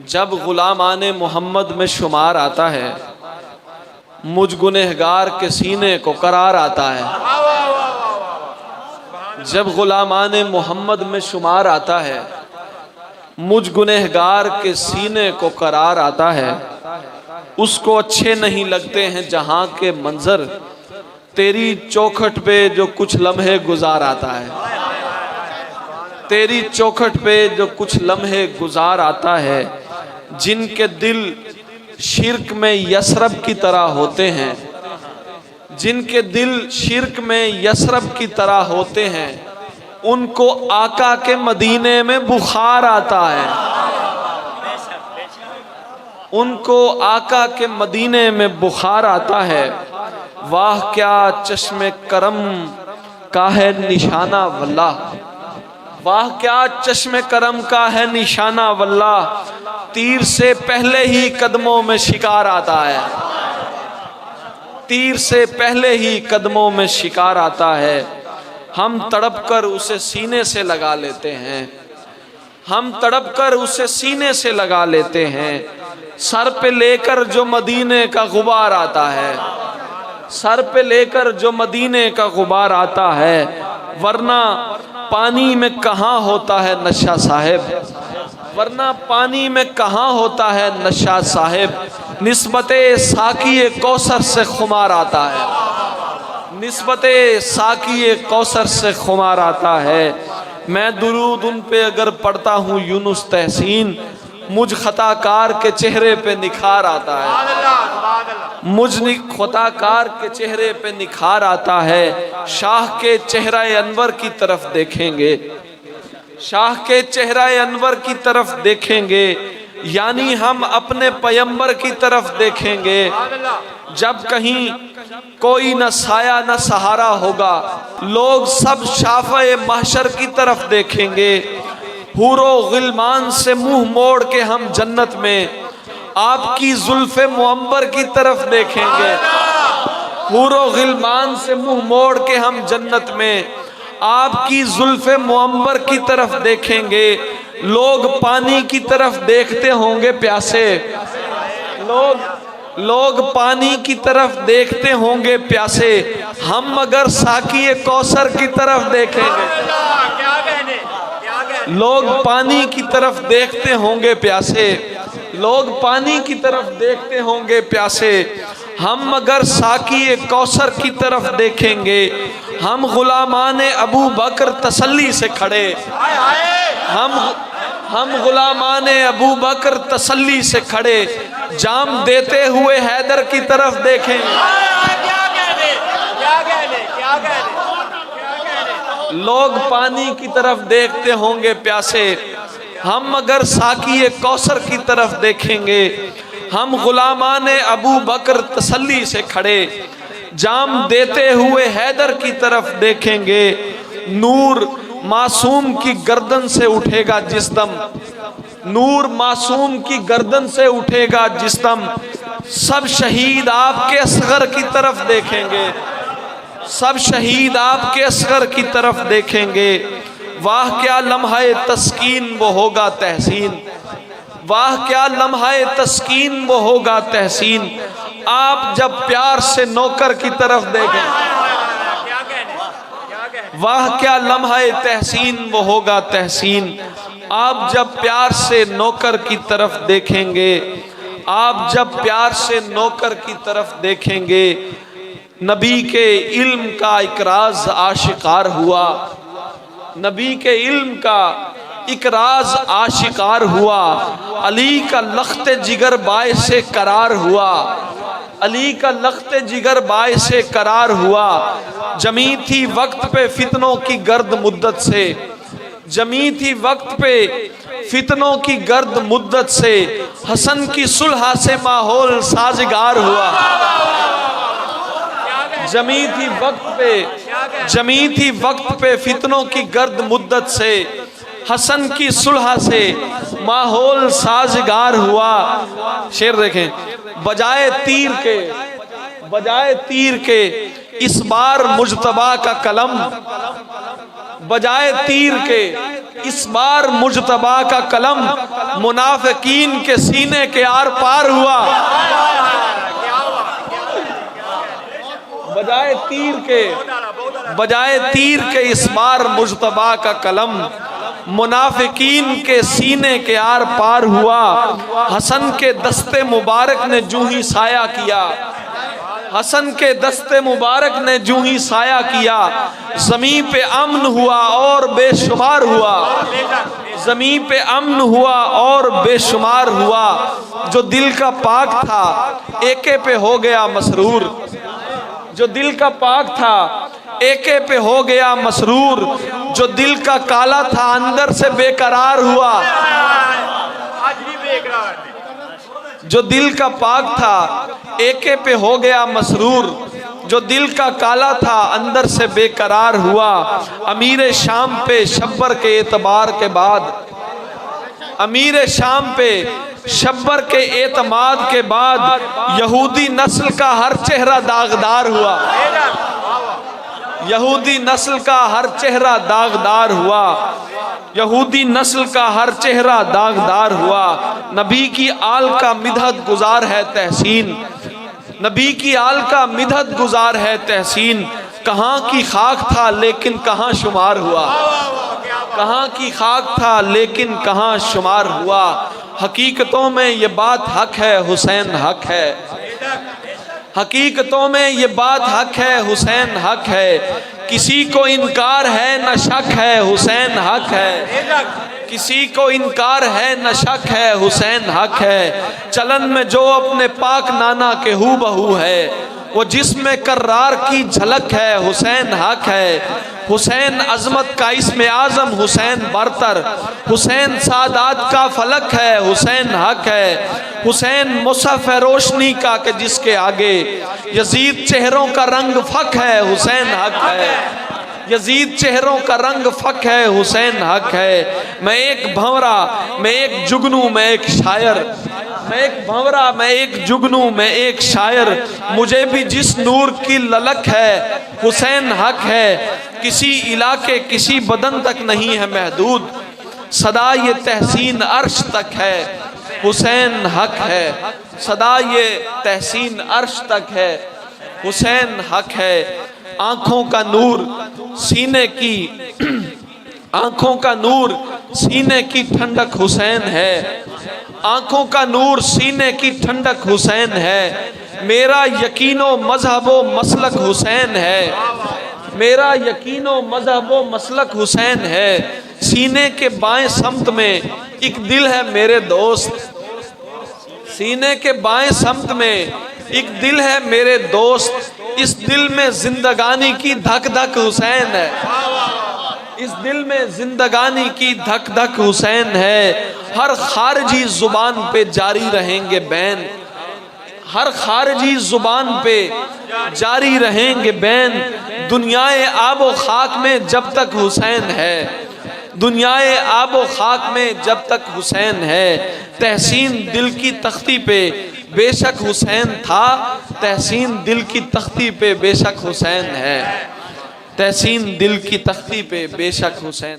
जब गुलामाने मोहम्मद में शुमार आता है, मुझ गुनहगार के सीने को करार आता है। जब गुलामाने मोहम्मद में शुमार आता है, मुझ गुनहगार के सीने को करार आता है। उसको अच्छे नहीं लगते हैं जहां के मंजर, तेरी चौखट पे जो कुछ लम्हे गुजार आता है। तेरी चौखट पे जो कुछ लम्हे गुजार आता है। जिनके दिल शिर्क में यसरब की तरह होते हैं, जिनके दिल शिर्क में यसरब की तरह होते हैं, उनको आका के मदीने में बुखार आता है। उनको आका के मदीने में बुखार आता है। वाह क्या चश्मे करम का है निशाना वल्लाह, वाह क्या चश्मे करम का है निशाना वल्लाह। तीर से पहले ही कदमों में शिकार आता है। तीर से पहले ही कदमों में शिकार आता है। हम तड़प कर उसे सीने से लगा लेते हैं। हम तड़प कर उसे सीने से लगा लेते हैं। सर पे लेकर जो मदीने का गुबार आता है, सर पे लेकर जो मदीने का गुबार आता है। वरना पानी में कहाँ होता है नशा साहिब, वरना पानी में कहाँ होता है नशा साहिब। निस्बते साकी कौसर से खुमार आता है, निस्बते साकी कौसर से खुमार आता है। मैं दुरूद उन पे अगर पढ़ता हूँ यूनुस तहसीन, मुझ खताकार के चेहरे पे निखार आता है। मुझ खताकार के चेहरे पे निखार आता है। शाह के चेहरा अनवर की तरफ देखेंगे, शाह के चेहरा अनवर की तरफ देखेंगे, यानी हम अपने पैगंबर की तरफ देखेंगे। जब कहीं कोई न साया न सहारा होगा, लोग सब शाफ़े महशर की तरफ देखेंगे। हूरो गिलमान से मुंह मोड़ के हम जन्नत में आपकी जुल्फे मुअम्बर की तरफ देखेंगे। हूरो गिलमान से मुंह मोड़ के हम जन्नत में आपकी जुल्फे मुअम्बर की तरफ देखेंगे। लोग पानी की तरफ देखते होंगे प्यासे, लोग पानी की तरफ देखते होंगे प्यासे। हम मगर साकी कौसर की तरफ देखेंगे। लोग पानी की तरफ देखते होंगे प्यासे, लोग पानी की तरफ देखते होंगे प्यासे। हम मगर साकी कौसर की तरफ देखेंगे। हम गुलामाने अबू बकर तसल्ली से खड़े, हम गुलामाने अबू बकर तसल्ली से खड़े, जाम देते हुए हैदर की तरफ देखेंगे। लोग पानी की तरफ देखते होंगे प्यासे, हम मगर साकी कौसर की तरफ देखेंगे। हम गुलामाने अबू बकर तसल्ली से खड़े, जाम देते हुए हैदर की तरफ देखेंगे। नूर मासूम की गर्दन से उठेगा जिस दम, नूर मासूम की गर्दन से उठेगा जिस दम, सब शहीद आपके असगर की तरफ देखेंगे, सब शहीद आपके असगर की तरफ देखेंगे। वाह क्या लम्हा तस्कीन वो होगा तहसीन, वाह क्या लम्हा तस्कीन वो होगा तहसीन। आप जब प्यार से नौकर की तरफ देखें, वाह क्या लम्हा तहसीन वो होगा तहसीन। आप जब प्यार से नौकर की तरफ देखेंगे, आप जब प्यार से नौकर की तरफ देखेंगे। नबी के इल्म का इकराज आशिकार हुआ, नबी के इल्म का इकराज आशिकार हुआ। अली का लख्ते जिगर बाय से करार हुआ, अली का लख्ते जिगर बाय से करार हुआ। जमी थी वक्त पे फितनों की गर्द मुद्दत से, जमी थी वक्त पे फितनों की गर्द मुद्दत से। हसन की सुलह से माहौल साजगार हुआ। जमी थी वक्त पे, जमी थी वक्त पे फितनों की गर्द मुद्दत से। हसन की सुलह से माहौल साजगार हुआ। शेर देखें, बजाए तीर के, बजाए तीर के इस बार मुजतबा का कलम, बजाए तीर के इस बार मुजतबा का कलम मुनाफिकीन के सीने के आर पार हुआ। बजाए तीर के इस बार मुजतबा का कलम मुनाफिकीन के सीने के आर पार हुआ। हसन के दस्ते मुबारक ने जूं ही साया किया, हसन के दस्ते मुबारक ने जूं ही साया किया। ज़मीं पे अमन हुआ और बेशुमार हुआ, ज़मीं पे अमन हुआ और बेशुमार हुआ। जो दिल का पाक था एके पे हो गया मसरूर, जो दिल का पाक था एके पे हो गया मसरूर। जो दिल का काला था अंदर से बेकरार हुआ, जो दिल का पाक था एके पे हो गया मसरूर। जो दिल का काला था अंदर से बेकरार हुआ। अमीर शाम पे शब्बर के एतबार के बाद, अमीर शाम पे शब्बर के एतमाद के बाद यहूदी नस्ल का हर चेहरा दागदार हुआ, यहूदी नस्ल का हर चेहरा दागदार हुआ, यहूदी नस्ल का हर चेहरा दागदार हुआ। नबी की आल का मिदहत गुजार है तहसीन, नबी की आल का मिदहत गुजार है तहसीन। कहाँ की खाक था लेकिन कहाँ शुमार हुआ, कहाँ की खाक था लेकिन कहाँ शुमार हुआ। हकीकतों में ये बात हक है हुसैन हक है, हकीकतों में ये बात हक है हुसैन हक है। किसी को इनकार है न शक है हुसैन हक है, किसी को इनकार है न शक है हुसैन हक है। चलन में जो अपने पाक नाना के हू बहू है वो जिसमें कर्रार की झलक है हुसैन हक है। हुसैन अजमत का इसमें आजम हुसैन बरतर, हुसैन सादात का फलक है हुसैन हक है। हुसैन मुसहफ रोशनी का के जिसके आगे यजीद चेहरों का रंग फक है हुसैन हक है, यजीद चेहरों का रंग फक है हुसैन हक है। मैं एक भंवरा मैं एक जुगनू मैं एक शायर, मैं एक भंवरा मैं एक जुगनू मैं एक शायर। मुझे भी जिस नूर की ललक है हुसैन हक है। किसी इलाके किसी बदन तक नहीं है महदूद, सदा ये तहसीन अर्श तक है हुसैन हक है, सदा ये तहसीन अर्श तक है हुसैन हक है। आँखों का नूर सीने की, आँखों का नूर सीने की ठंडक हुसैन है, आँखों का नूर सीने की ठंडक हुसैन है। मेरा यकीनो मजहबो मसलक हुसैन है, मेरा यकीनो मजहबो मसलक हुसैन है। सीने के बाएं समत में एक दिल है मेरे दोस्त, सीने के बाएं समत में एक दिल है मेरे दोस्त। इस दिल में जिंदगानी की धक धक हुसैन है, इस दिल में जिंदगानी की धक धक हुसैन है। हर खारजी जुबान पे जारी रहेंगे बैन, हर खारजी जुबान पे जारी रहेंगे बैन। दुनियाए आबो खाक में जब तक हुसैन है, दुनियाए आबो खाक में जब तक हुसैन है। तहसीन दिल की तख्ती पे बेशक हुसैन था, तहसीन दिल की तख्ती पे बेशक हुसैन है, तहसीन दिल की तख्ती पे बेशक हुसैन।